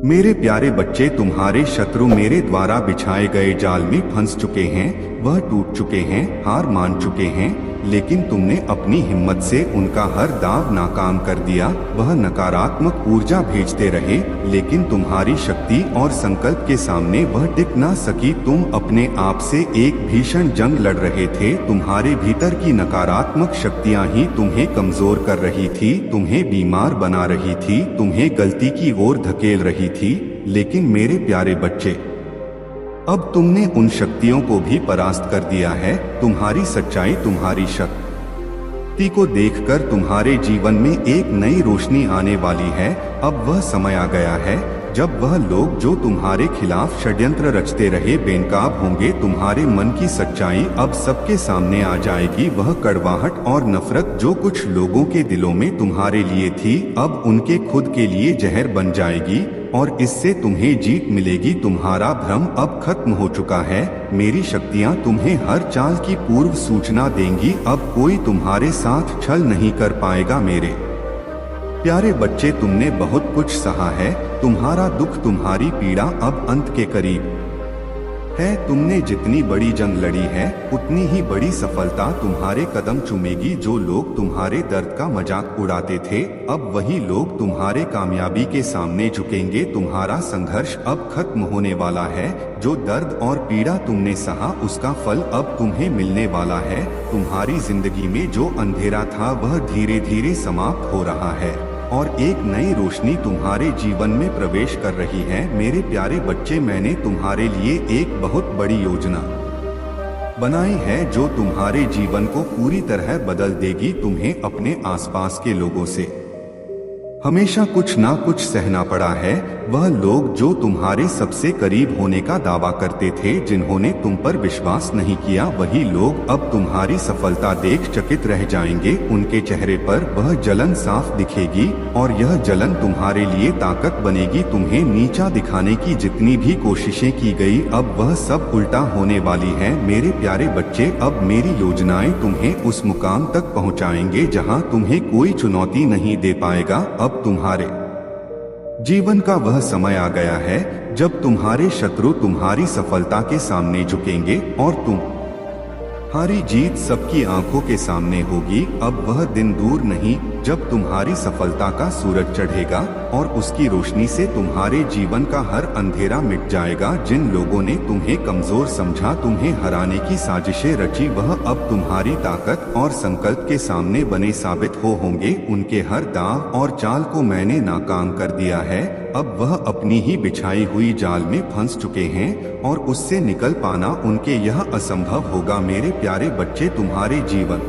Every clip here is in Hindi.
मेरे प्यारे बच्चे, तुम्हारे शत्रु मेरे द्वारा बिछाए गए जाल में फंस चुके हैं, वह टूट चुके हैं, हार मान चुके हैं, लेकिन तुमने अपनी हिम्मत से उनका हर दांव नाकाम कर दिया। वह नकारात्मक ऊर्जा भेजते रहे, लेकिन तुम्हारी शक्ति और संकल्प के सामने वह टिक ना सकी। तुम अपने आप से एक भीषण जंग लड़ रहे थे। तुम्हारे भीतर की नकारात्मक शक्तियां ही तुम्हें कमजोर कर रही थी, तुम्हें बीमार बना रही थी, तुम्हें गलती की ओर धकेल रही थी। लेकिन मेरे प्यारे बच्चे, अब तुमने उन शक्तियों को भी परास्त कर दिया है। तुम्हारी सच्चाई, तुम्हारी शक्ति को देखकर तुम्हारे जीवन में एक नई रोशनी आने वाली है। अब वह समय आ गया है जब वह लोग जो तुम्हारे खिलाफ षड्यंत्र रचते रहे बेनकाब होंगे। तुम्हारे मन की सच्चाई अब सबके सामने आ जाएगी। वह कड़वाहट और नफरत जो कुछ लोगों के दिलों में तुम्हारे लिए थी, अब उनके खुद के लिए जहर बन जाएगी और इससे तुम्हें जीत मिलेगी। तुम्हारा भ्रम अब खत्म हो चुका है। मेरी शक्तियां तुम्हें हर चाल की पूर्व सूचना देंगी। अब कोई तुम्हारे साथ छल नहीं कर पाएगा। मेरे प्यारे बच्चे, तुमने बहुत कुछ सहा है। तुम्हारा दुख, तुम्हारी पीड़ा अब अंत के करीब है। तुमने जितनी बड़ी जंग लड़ी है, उतनी ही बड़ी सफलता तुम्हारे कदम चूमेगी। जो लोग तुम्हारे दर्द का मजाक उड़ाते थे, अब वही लोग तुम्हारे कामयाबी के सामने झुकेंगे। तुम्हारा संघर्ष अब खत्म होने वाला है। जो दर्द और पीड़ा तुमने सहा, उसका फल अब तुम्हें मिलने वाला है। तुम्हारी जिंदगी में जो अंधेरा था, वह धीरे धीरे समाप्त हो रहा है और एक नई रोशनी तुम्हारे जीवन में प्रवेश कर रही है। मेरे प्यारे बच्चे, मैंने तुम्हारे लिए एक बहुत बड़ी योजना बनाई है जो तुम्हारे जीवन को पूरी तरह बदल देगी। तुम्हें अपने आसपास के लोगों से हमेशा कुछ ना कुछ सहना पड़ा है। वह लोग जो तुम्हारे सबसे करीब होने का दावा करते थे, जिन्होंने तुम पर विश्वास नहीं किया, वही लोग अब तुम्हारी सफलता देख चकित रह जाएंगे। उनके चेहरे पर वह जलन साफ दिखेगी और यह जलन तुम्हारे लिए ताकत बनेगी। तुम्हें नीचा दिखाने की जितनी भी कोशिशें की गई, अब वह सब उल्टा होने वाली है। मेरे प्यारे बच्चे, अब मेरी योजनाएं तुम्हें उस मुकाम तक पहुंचाएंगे जहां तुम्हें कोई चुनौती नहीं दे पाएगा। अब तुम्हारे जीवन का वह समय आ गया है जब तुम्हारे शत्रु तुम्हारी सफलता के सामने झुकेंगे और तुम्हारी जीत सबकी आंखों के सामने होगी। अब वह दिन दूर नहीं जब तुम्हारी सफलता का सूरज चढ़ेगा और उसकी रोशनी से तुम्हारे जीवन का हर अंधेरा मिट जाएगा। जिन लोगों ने तुम्हें कमजोर समझा, तुम्हें हराने की साजिशें रची, वह अब तुम्हारी ताकत और संकल्प के सामने बने साबित होंगे। उनके हर दांव और चाल को मैंने नाकाम कर दिया है। अब वह अपनी ही बिछाई हुई जाल में फंस चुके हैं और उससे निकल पाना उनके यह असंभव होगा। मेरे प्यारे बच्चे, तुम्हारे जीवन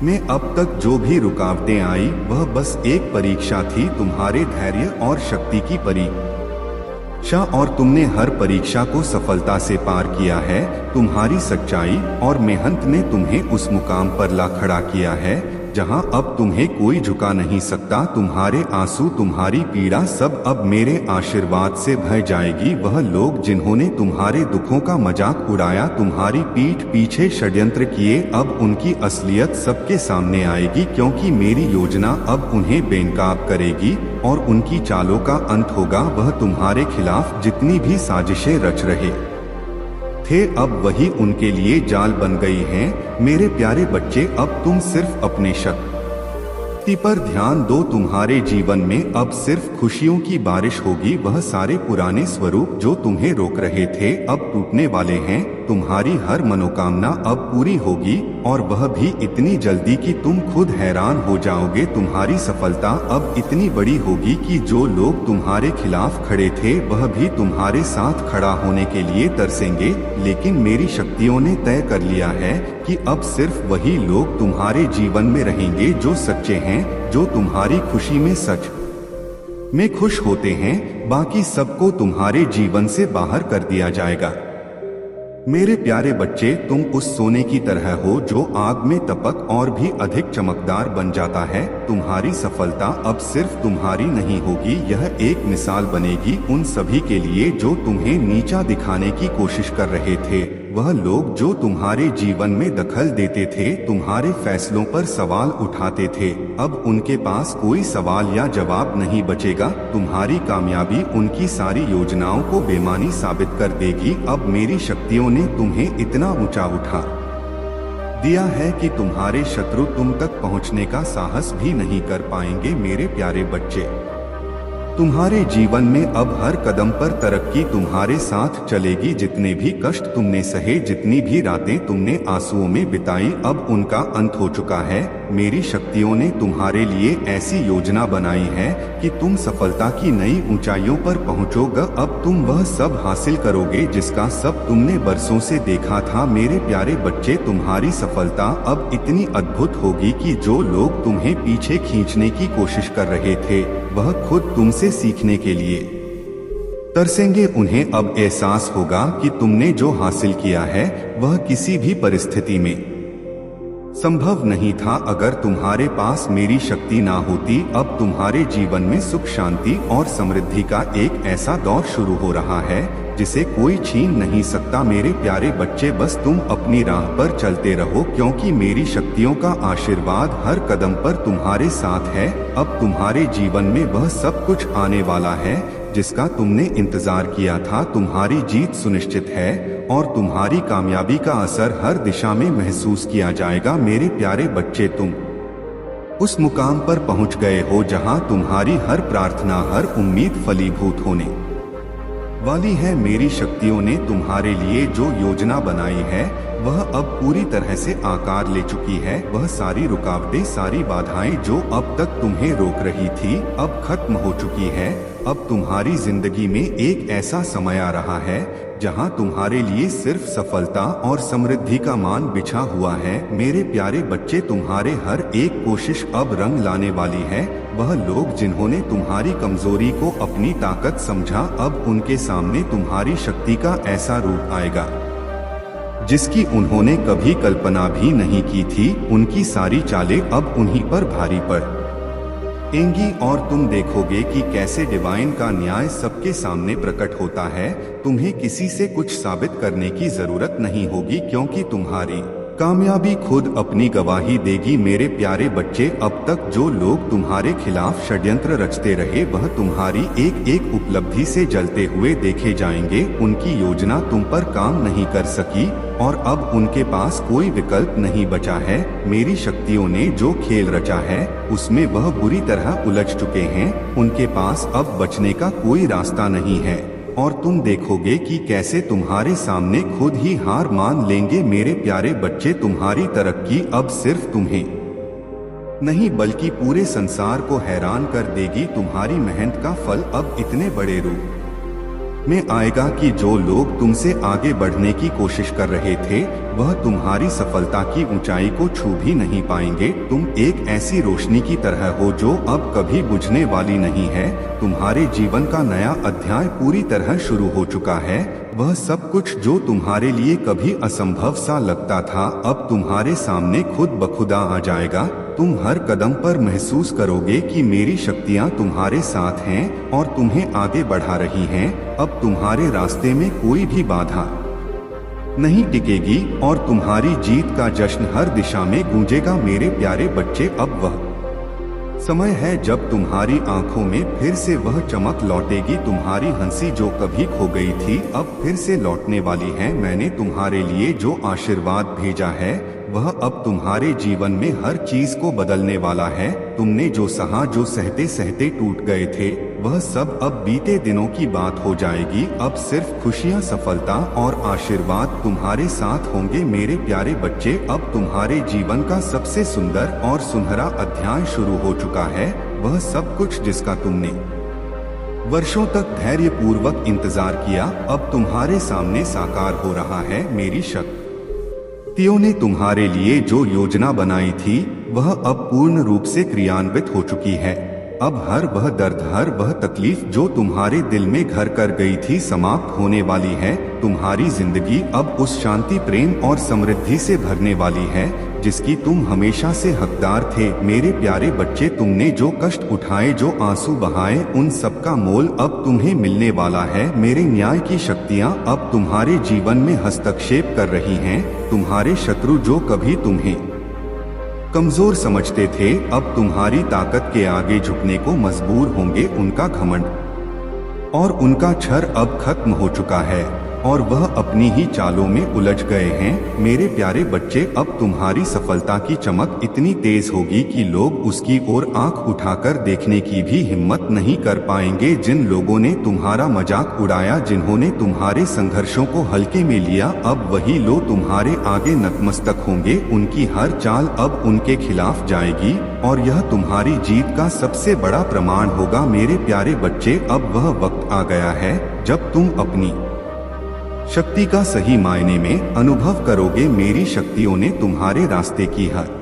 में अब तक जो भी रुकावटें आई, वह बस एक परीक्षा थी, तुम्हारे धैर्य और शक्ति की परीक्षा, और तुमने हर परीक्षा को सफलता से पार किया है। तुम्हारी सच्चाई और मेहनत ने तुम्हें उस मुकाम पर ला खड़ा किया है जहां अब तुम्हें कोई झुका नहीं सकता। तुम्हारे आंसू, तुम्हारी पीड़ा सब अब मेरे आशीर्वाद से बह जाएगी। वह लोग जिन्होंने तुम्हारे दुखों का मजाक उड़ाया, तुम्हारी पीठ पीछे षड्यंत्र किए, अब उनकी असलियत सबके सामने आएगी, क्योंकि मेरी योजना अब उन्हें बेनकाब करेगी और उनकी चालों का अंत होगा। वह तुम्हारे खिलाफ जितनी भी साजिशें रच रहे थे, अब वही उनके लिए जाल बन गई हैं। मेरे प्यारे बच्चे, अब तुम सिर्फ अपने शक्ति पर ध्यान दो। तुम्हारे जीवन में अब सिर्फ खुशियों की बारिश होगी। वह सारे पुराने स्वरूप जो तुम्हें रोक रहे थे, अब टूटने वाले हैं। तुम्हारी हर मनोकामना अब पूरी होगी और वह भी इतनी जल्दी कि तुम खुद हैरान हो जाओगे। तुम्हारी सफलता अब इतनी बड़ी होगी कि जो लोग तुम्हारे खिलाफ खड़े थे, वह भी तुम्हारे साथ खड़ा होने के लिए तरसेंगे। लेकिन मेरी शक्तियों ने तय कर लिया है कि अब सिर्फ वही लोग तुम्हारे जीवन में रहेंगे जो सच्चे हैं, जो तुम्हारी खुशी में सच में खुश होते हैं। बाकी सबको तुम्हारे जीवन से बाहर कर दिया जाएगा। मेरे प्यारे बच्चे, तुम उस सोने की तरह हो जो आग में तपक और भी अधिक चमकदार बन जाता है। तुम्हारी सफलता अब सिर्फ तुम्हारी नहीं होगी, यह एक मिसाल बनेगी उन सभी के लिए जो तुम्हें नीचा दिखाने की कोशिश कर रहे थे। वह लोग जो तुम्हारे जीवन में दखल देते थे, तुम्हारे फैसलों पर सवाल उठाते थे, अब उनके पास कोई सवाल या जवाब नहीं बचेगा। तुम्हारी कामयाबी उनकी सारी योजनाओं को बेमानी साबित कर देगी। अब मेरी शक्तियों ने तुम्हें इतना ऊंचा उठा दिया है कि तुम्हारे शत्रु तुम तक पहुंचने का साहस भी नहीं कर पाएंगे। मेरे प्यारे बच्चे, तुम्हारे जीवन में अब हर कदम पर तरक्की तुम्हारे साथ चलेगी। जितने भी कष्ट तुमने सहे, जितनी भी रातें तुमने आंसुओं में बिताई, अब उनका अंत हो चुका है। मेरी शक्तियों ने तुम्हारे लिए ऐसी योजना बनाई है कि तुम सफलता की नई ऊंचाइयों पर पहुंचोगे। अब तुम वह सब हासिल करोगे जिसका सब तुमने बरसों से देखा था। मेरे प्यारे बच्चे, तुम्हारी सफलता अब इतनी अद्भुत होगी कि जो लोग तुम्हें पीछे खींचने की कोशिश कर रहे थे, वह खुद तुमसे सीखने के लिए तरसेंगे। उन्हें अब एहसास होगा कि तुमने जो हासिल किया है वह किसी भी परिस्थिति में संभव नहीं था अगर तुम्हारे पास मेरी शक्ति ना होती। अब तुम्हारे जीवन में सुख, शांति और समृद्धि का एक ऐसा दौर शुरू हो रहा है जिसे कोई छीन नहीं सकता। मेरे प्यारे बच्चे, बस तुम अपनी राह पर चलते रहो, क्योंकि मेरी शक्तियों का आशीर्वाद हर कदम पर तुम्हारे साथ है। अब तुम्हारे जीवन में वह सब कुछ आने वाला है जिसका तुमने इंतजार किया था। तुम्हारी जीत सुनिश्चित है और तुम्हारी कामयाबी का असर हर दिशा में महसूस किया जाएगा। मेरे प्यारे बच्चे, तुम उस मुकाम पर पहुंच गए हो जहां तुम्हारी हर प्रार्थना, हर उम्मीद फलीभूत होने वाली है। मेरी शक्तियों ने तुम्हारे लिए जो योजना बनाई है वह अब पूरी तरह से आकार ले चुकी है। वह सारी रुकावटें, सारी बाधाएं जो अब तक तुम्हें रोक रही थी, अब खत्म हो चुकी है। अब तुम्हारी जिंदगी में एक ऐसा समय आ रहा है जहां तुम्हारे लिए सिर्फ सफलता और समृद्धि का मान बिछा हुआ है। मेरे प्यारे बच्चे, तुम्हारे हर एक कोशिश अब रंग लाने वाली है। वह लोग जिन्होंने तुम्हारी कमजोरी को अपनी ताकत समझा, अब उनके सामने तुम्हारी शक्ति का ऐसा रूप आएगा जिसकी उन्होंने कभी कल्पना भी नहीं की थी। उनकी सारी चालें अब उन्हीं पर भारी पड़ेंगी और तुम देखोगे कि कैसे डिवाइन का न्याय सबके सामने प्रकट होता है। तुम्हें किसी से कुछ साबित करने की जरूरत नहीं होगी, क्योंकि तुम्हारी कामयाबी खुद अपनी गवाही देगी। मेरे प्यारे बच्चे, अब तक जो लोग तुम्हारे खिलाफ षड्यंत्र रचते रहे, वह तुम्हारी एक एक उपलब्धि से जलते हुए देखे जाएंगे। उनकी योजना तुम पर काम नहीं कर सकी और अब उनके पास कोई विकल्प नहीं बचा है। मेरी शक्तियों ने जो खेल रचा है उसमें वह बुरी तरह उलझ चुके हैं। उनके पास अब बचने का कोई रास्ता नहीं है और तुम देखोगे कि कैसे तुम्हारे सामने खुद ही हार मान लेंगे। मेरे प्यारे बच्चे, तुम्हारी तरक्की अब सिर्फ तुम्हें नहीं बल्कि पूरे संसार को हैरान कर देगी। तुम्हारी मेहनत का फल अब इतने बड़े रूप में आएगा कि जो लोग तुमसे आगे बढ़ने की कोशिश कर रहे थे, वह तुम्हारी सफलता की ऊंचाई को छू भी नहीं पाएंगे। तुम एक ऐसी रोशनी की तरह हो जो अब कभी बुझने वाली नहीं है। तुम्हारे जीवन का नया अध्याय पूरी तरह शुरू हो चुका है। वह सब कुछ जो तुम्हारे लिए कभी असंभव सा लगता था, अब तुम्हारे सामने खुद बखुदा आ जाएगा। तुम हर कदम पर महसूस करोगे कि मेरी शक्तियां तुम्हारे साथ हैं और तुम्हें आगे बढ़ा रही हैं। अब तुम्हारे रास्ते में कोई भी बाधा नहीं टिकेगी और तुम्हारी जीत का जश्न हर दिशा में गूंजेगा। मेरे प्यारे बच्चे, अब वह समय है जब तुम्हारी आंखों में फिर से वह चमक लौटेगी। तुम्हारी हंसी जो कभी खो गई थी, अब फिर से लौटने वाली है। मैंने तुम्हारे लिए जो आशीर्वाद भेजा है वह अब तुम्हारे जीवन में हर चीज को बदलने वाला है। तुमने जो सहा, जो सहते सहते टूट गए थे, वह सब अब बीते दिनों की बात हो जाएगी। अब सिर्फ खुशियां, सफलता और आशीर्वाद तुम्हारे साथ होंगे। मेरे प्यारे बच्चे, अब तुम्हारे जीवन का सबसे सुंदर और सुनहरा अध्याय शुरू हो चुका है। वह सब कुछ जिसका तुमने वर्षों तक धैर्य पूर्वक इंतजार किया, अब तुम्हारे सामने साकार हो रहा है। मेरी शक्तियों ने तुम्हारे लिए जो योजना बनाई थी, वह अब पूर्ण रूप से क्रियान्वित हो चुकी है। अब हर वह दर्द, हर वह तकलीफ जो तुम्हारे दिल में घर कर गई थी, समाप्त होने वाली है। तुम्हारी जिंदगी अब उस शांति, प्रेम और समृद्धि से भरने वाली है जिसकी तुम हमेशा से हकदार थे। मेरे प्यारे बच्चे, तुमने जो कष्ट उठाए, जो आंसू बहाए, उन सब का मोल अब तुम्हें मिलने वाला है। मेरे न्याय की शक्तियाँ अब तुम्हारे जीवन में हस्तक्षेप कर रही हैं। तुम्हारे शत्रु जो कभी तुम्हें कमजोर समझते थे, अब तुम्हारी ताकत के आगे झुकने को मजबूर होंगे। उनका घमंड और उनका छर अब खत्म हो चुका है और वह अपनी ही चालों में उलझ गए हैं। मेरे प्यारे बच्चे, अब तुम्हारी सफलता की चमक इतनी तेज होगी कि लोग उसकी ओर आंख उठाकर देखने की भी हिम्मत नहीं कर पाएंगे। जिन लोगों ने तुम्हारा मजाक उड़ाया, जिन्होंने तुम्हारे संघर्षों को हल्के में लिया, अब वही लोग तुम्हारे आगे नतमस्तक होंगे। उनकी हर चाल अब उनके खिलाफ जाएगी और यह तुम्हारी जीत का सबसे बड़ा प्रमाण होगा। मेरे प्यारे बच्चे, अब वह वक्त आ गया है जब तुम अपनी शक्ति का सही मायने में अनुभव करोगे। मेरी शक्तियों ने तुम्हारे रास्ते की हर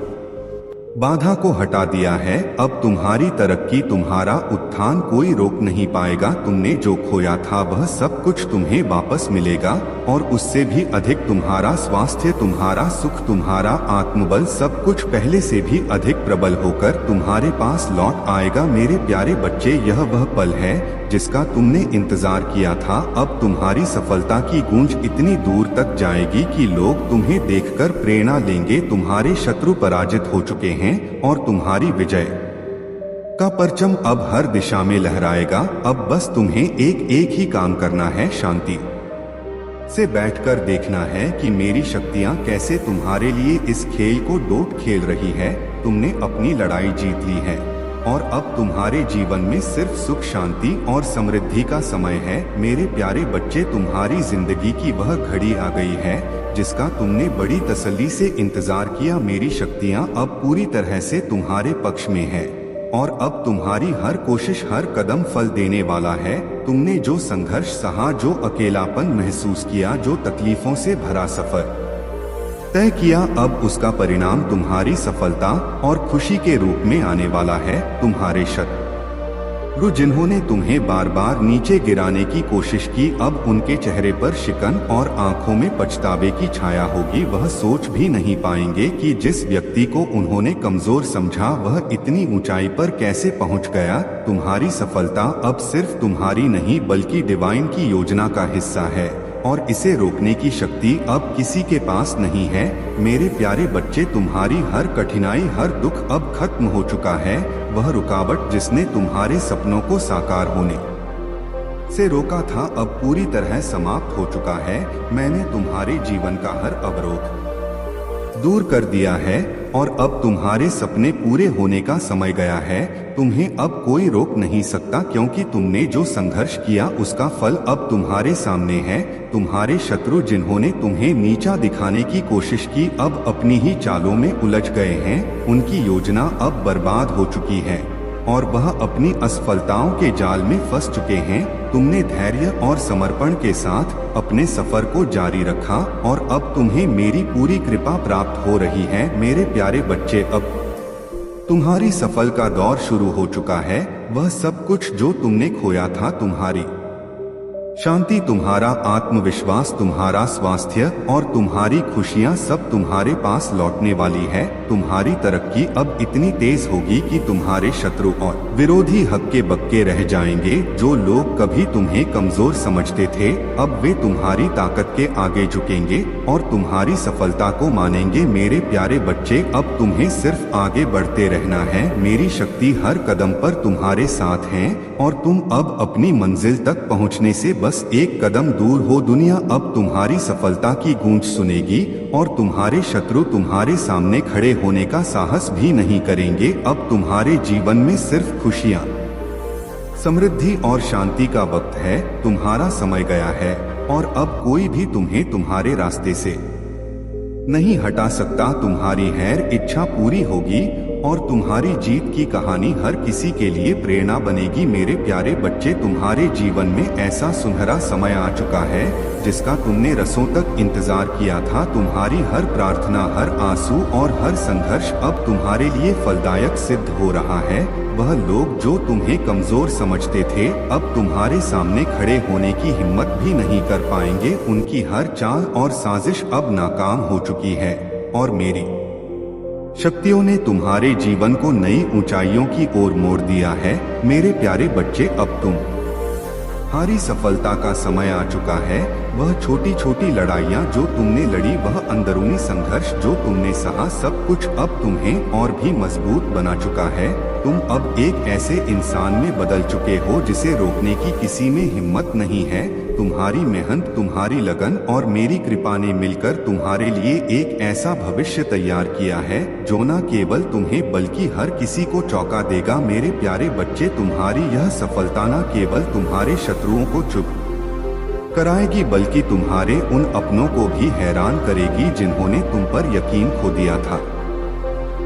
बाधा को हटा दिया है। अब तुम्हारी तरक्की, तुम्हारा उत्थान कोई रोक नहीं पाएगा। तुमने जो खोया था वह सब कुछ तुम्हें वापस मिलेगा और उससे भी अधिक। तुम्हारा स्वास्थ्य, तुम्हारा सुख, तुम्हारा आत्मबल, सब कुछ पहले से भी अधिक प्रबल होकर तुम्हारे पास लौट आएगा। मेरे प्यारे बच्चे, यह वह पल है जिसका तुमने इंतजार किया था। अब तुम्हारी सफलता की गूंज इतनी दूर तक जाएगी कि लोग तुम्हें देखकर प्रेरणा लेंगे। तुम्हारे शत्रु पराजित हो चुके हैं और तुम्हारी विजय का परचम अब हर दिशा में लहराएगा। अब बस तुम्हें एक ही काम करना है, शांति से बैठकर देखना है कि मेरी शक्तियां कैसे तुम्हारे लिए इस खेल को डोट खेल रही है। तुमने अपनी लड़ाई जीत ली है और अब तुम्हारे जीवन में सिर्फ सुख, शांति और समृद्धि का समय है। मेरे प्यारे बच्चे, तुम्हारी जिंदगी की वह घड़ी आ गई है जिसका तुमने बड़ी तसल्ली से इंतजार किया। मेरी शक्तियां अब पूरी तरह से तुम्हारे पक्ष में है और अब तुम्हारी हर कोशिश, हर कदम फल देने वाला है। तुमने जो संघर्ष सहा, जो अकेलापन महसूस किया, जो तकलीफों से भरा सफर तय किया, अब उसका परिणाम तुम्हारी सफलता और खुशी के रूप में आने वाला है। तुम्हारे शत्रु जिन्होंने तुम्हें बार बार नीचे गिराने की कोशिश की, अब उनके चेहरे पर शिकन और आंखों में पछतावे की छाया होगी। वह सोच भी नहीं पाएंगे कि जिस व्यक्ति को उन्होंने कमजोर समझा वह इतनी ऊंचाई पर कैसे पहुंच गया। तुम्हारी सफलता अब सिर्फ तुम्हारी नहीं बल्कि डिवाइन की योजना का हिस्सा है और इसे रोकने की शक्ति अब किसी के पास नहीं है। मेरे प्यारे बच्चे, तुम्हारी हर कठिनाई, हर दुख अब खत्म हो चुका है। वह रुकावट जिसने तुम्हारे सपनों को साकार होने से रोका था, अब पूरी तरह समाप्त हो चुका है। मैंने तुम्हारे जीवन का हर अवरोध दूर कर दिया है और अब तुम्हारे सपने पूरे होने का समय गया है। तुम्हें अब कोई रोक नहीं सकता क्योंकि तुमने जो संघर्ष किया उसका फल अब तुम्हारे सामने है। तुम्हारे शत्रु जिन्होंने तुम्हें नीचा दिखाने की कोशिश की, अब अपनी ही चालों में उलझ गए हैं। उनकी योजना अब बर्बाद हो चुकी है और वह अपनी असफलताओं के जाल में फंस चुके हैं। तुमने धैर्य और समर्पण के साथ अपने सफर को जारी रखा और अब तुम्हें मेरी पूरी कृपा प्राप्त हो रही है। मेरे प्यारे बच्चे, अब तुम्हारी सफल का दौर शुरू हो चुका है। वह सब कुछ जो तुमने खोया था, तुम्हारी शांति, तुम्हारा आत्मविश्वास, तुम्हारा स्वास्थ्य और तुम्हारी खुशियां सब तुम्हारे पास लौटने वाली है। तुम्हारी तरक्की अब इतनी तेज होगी कि तुम्हारे शत्रु और विरोधी हक्के बक्के रह जाएंगे। जो लोग कभी तुम्हें कमजोर समझते थे, अब वे तुम्हारी ताकत के आगे झुकेंगे और तुम्हारी सफलता को मानेंगे। मेरे प्यारे बच्चे, अब तुम्हें सिर्फ आगे बढ़ते रहना है। मेरी शक्ति हर कदम पर तुम्हारे साथ है और तुम अब अपनी मंजिल तक पहुंचने से बस एक कदम दूर हो। दुनिया अब तुम्हारी सफलता की गूंज सुनेगी और तुम्हारे शत्रु तुम्हारे सामने खड़े होने का साहस भी नहीं करेंगे। अब तुम्हारे जीवन में सिर्फ खुशियां, समृद्धि और शांति का वक्त है। तुम्हारा समय गया है और अब कोई भी तुम्हें तुम्हारे रास्ते से नहीं हटा सकता। तुम्हारी हर इच्छा पूरी होगी और तुम्हारी जीत की कहानी हर किसी के लिए प्रेरणा बनेगी। मेरे प्यारे बच्चे, तुम्हारे जीवन में ऐसा सुनहरा समय आ चुका है जिसका तुमने रसों तक इंतजार किया था। तुम्हारी हर प्रार्थना, हर आंसू और हर संघर्ष अब तुम्हारे लिए फलदायक सिद्ध हो रहा है। वह लोग जो तुम्हें कमजोर समझते थे, अब तुम्हारे सामने खड़े होने की हिम्मत भी नहीं कर पाएंगे। उनकी हर चाल और साजिश अब नाकाम हो चुकी है और मेरी शक्तियों ने तुम्हारे जीवन को नई ऊंचाइयों की ओर मोड़ दिया है मेरे प्यारे बच्चे। अब तुम्हारी सफलता का समय आ चुका है। वह छोटी छोटी लड़ाइयाँ जो तुमने लड़ी, वह अंदरूनी संघर्ष जो तुमने सहा, सब कुछ अब तुम्हें और भी मजबूत बना चुका है। तुम अब एक ऐसे इंसान में बदल चुके हो जिसे रोकने की किसी में हिम्मत नहीं है। तुम्हारी मेहनत, तुम्हारी लगन और मेरी कृपा ने मिलकर तुम्हारे लिए एक ऐसा भविष्य तैयार किया है जो न केवल तुम्हें बल्कि हर किसी को चौंका देगा मेरे प्यारे बच्चे। तुम्हारी यह सफलता न केवल तुम्हारे शत्रुओं को चुप कराएगी बल्कि तुम्हारे उन अपनों को भी हैरान करेगी जिन्होंने तुम पर यकीन खो दिया था।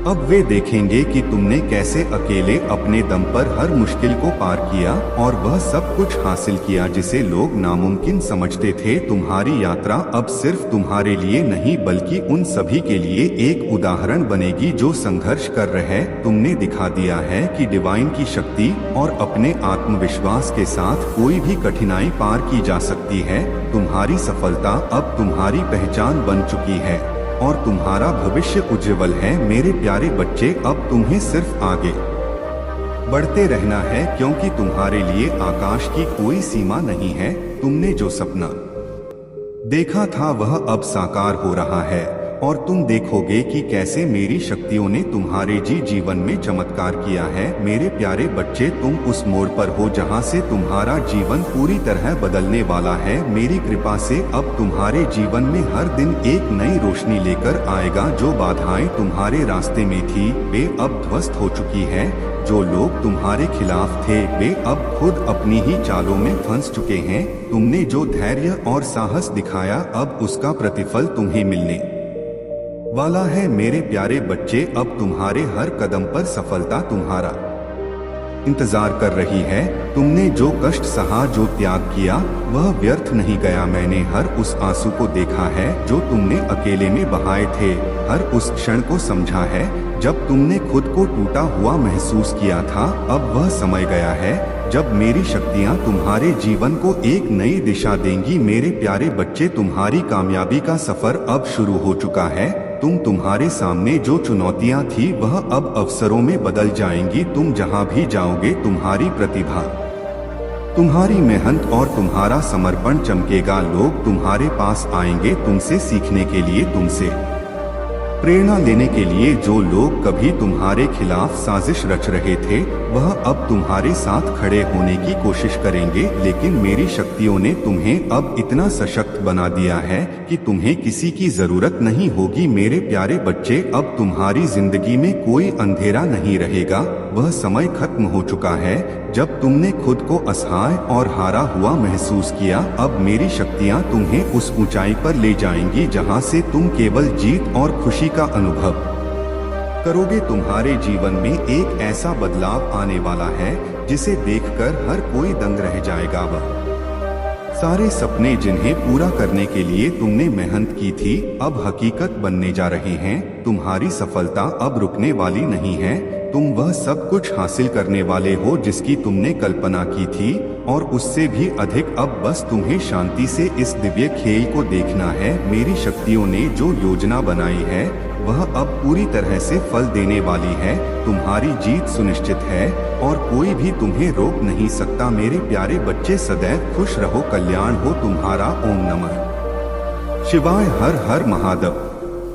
अब वे देखेंगे कि तुमने कैसे अकेले अपने दम पर हर मुश्किल को पार किया और वह सब कुछ हासिल किया जिसे लोग नामुमकिन समझते थे। तुम्हारी यात्रा अब सिर्फ तुम्हारे लिए नहीं बल्कि उन सभी के लिए एक उदाहरण बनेगी जो संघर्ष कर रहे हैं। तुमने दिखा दिया है कि डिवाइन की शक्ति और अपने आत्मविश्वास के साथ कोई भी कठिनाई पार की जा सकती है। तुम्हारी सफलता अब तुम्हारी पहचान बन चुकी है और तुम्हारा भविष्य उज्जवल है मेरे प्यारे बच्चे। अब तुम्हें सिर्फ आगे बढ़ते रहना है क्योंकि तुम्हारे लिए आकाश की कोई सीमा नहीं है। तुमने जो सपना देखा था वह अब साकार हो रहा है और तुम देखोगे कि कैसे मेरी शक्तियों ने तुम्हारे जीवन में चमत्कार किया है मेरे प्यारे बच्चे। तुम उस मोड़ पर हो जहां से तुम्हारा जीवन पूरी तरह बदलने वाला है। मेरी कृपा से अब तुम्हारे जीवन में हर दिन एक नई रोशनी लेकर आएगा। जो बाधाएं तुम्हारे रास्ते में थी वे अब ध्वस्त हो चुकी है। जो लोग तुम्हारे खिलाफ थे वे अब खुद अपनी ही चालों में फंस चुके हैं। तुमने जो धैर्य और साहस दिखाया अब उसका प्रतिफल तुम्हें मिलने वाला है मेरे प्यारे बच्चे। अब तुम्हारे हर कदम पर सफलता तुम्हारा इंतजार कर रही है। तुमने जो कष्ट सहा, जो त्याग किया, वह व्यर्थ नहीं गया। मैंने हर उस आंसू को देखा है जो तुमने अकेले में बहाए थे, हर उस क्षण को समझा है जब तुमने खुद को टूटा हुआ महसूस किया था। अब वह समय गया है जब मेरी शक्तियां तुम्हारे जीवन को एक नई दिशा देंगी मेरे प्यारे बच्चे। तुम्हारी कामयाबी का सफर अब शुरू हो चुका है। तुम्हारे सामने जो चुनौतियां थी वह अब अवसरों में बदल जाएंगी। तुम जहां भी जाओगे तुम्हारी प्रतिभा, तुम्हारी मेहनत और तुम्हारा समर्पण चमकेगा। लोग तुम्हारे पास आएंगे तुमसे सीखने के लिए, तुमसे प्रेरणा लेने के लिए। जो लोग कभी तुम्हारे खिलाफ साजिश रच रहे थे वह अब तुम्हारे साथ खड़े होने की कोशिश करेंगे। लेकिन मेरी शक्तियों ने तुम्हें अब इतना सशक्त बना दिया है कि तुम्हें किसी की जरूरत नहीं होगी मेरे प्यारे बच्चे। अब तुम्हारी जिंदगी में कोई अंधेरा नहीं रहेगा। वह समय खत्म हो चुका है जब तुमने खुद को असहाय और हारा हुआ महसूस किया। अब मेरी शक्तियां तुम्हें उस ऊंचाई पर ले जाएंगी जहां से तुम केवल जीत और खुशी का अनुभव करोगे। तुम्हारे जीवन में एक ऐसा बदलाव आने वाला है जिसे देखकर हर कोई दंग रह जाएगा। वह सारे सपने जिन्हें पूरा करने के लिए तुमने मेहनत की थी अब हकीकत बनने जा रहे हैं। तुम्हारी सफलता अब रुकने वाली नहीं है। तुम वह सब कुछ हासिल करने वाले हो जिसकी तुमने कल्पना की थी और उससे भी अधिक। अब बस तुम्हें शांति से इस दिव्य खेल को देखना है। मेरी शक्तियों ने जो योजना बनाई है वह अब पूरी तरह से फल देने वाली है। तुम्हारी जीत सुनिश्चित है और कोई भी तुम्हें रोक नहीं सकता मेरे प्यारे बच्चे। सदैव खुश रहो, कल्याण हो तुम्हारा। ओम नमः शिवाय। हर हर महादेव।